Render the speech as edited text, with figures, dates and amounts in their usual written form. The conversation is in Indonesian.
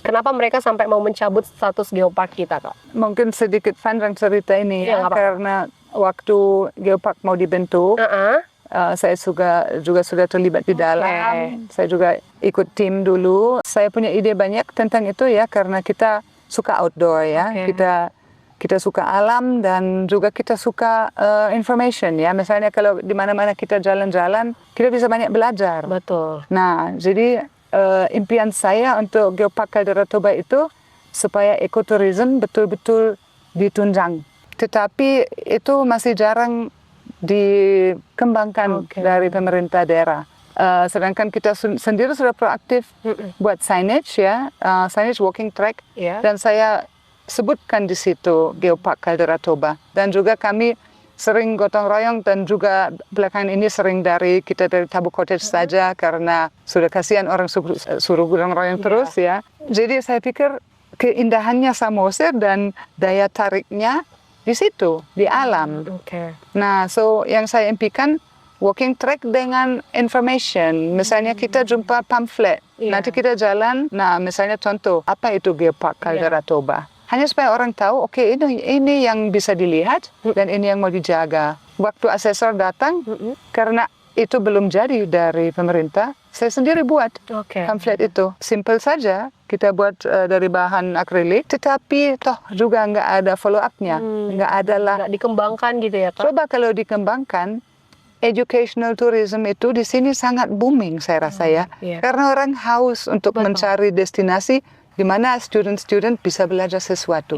Kenapa mereka sampai mau mencabut status geopark kita, Kak? Mungkin sedikit panjang cerita ini Ya, ya, nggak apa-apa. karena waktu geopark mau dibentuk, saya juga sudah terlibat di dalam. Saya juga ikut tim dulu. Saya punya ide banyak tentang itu ya, karena kita suka outdoor ya. Kita suka alam dan juga kita suka information ya. Misalnya kalau di mana-mana kita jalan-jalan, kita bisa banyak belajar. Betul. Nah, jadi impian saya untuk Geopark Caldera Toba itu supaya ekoturism betul-betul ditunjang. Tetapi itu masih jarang dikembangkan dari pemerintah daerah. Sedangkan kita sendiri sudah proaktif buat signage ya, signage walking track, dan saya sebutkan di situ Geopark Caldera Toba. Dan juga kami sering gotong royong dan juga belakangan ini sering dari Tabu Cottage saja karena sudah kasihan orang suruh gotong royong terus ya. Jadi saya pikir keindahannya Samosir dan daya tariknya di situ, di alam. Nah, yang saya impikan walking track dengan information. Misalnya kita jumpa pamflet, nanti kita jalan. Nah, misalnya contoh, apa itu Geopark Caldera Toba? Hanya supaya orang tahu, oke, ini yang bisa dilihat dan ini yang mau dijaga. Waktu asesor datang, karena itu belum jadi dari pemerintah, saya sendiri buat pamflet itu. Simple saja, kita buat dari bahan akrilik, tetapi toh juga nggak ada follow up-nya. Nggak dikembangkan gitu ya, Kak? Coba kalau dikembangkan, educational tourism itu di sini sangat booming saya rasa ya. Karena orang haus untuk mencari destinasi di mana student bisa belajar sesuatu.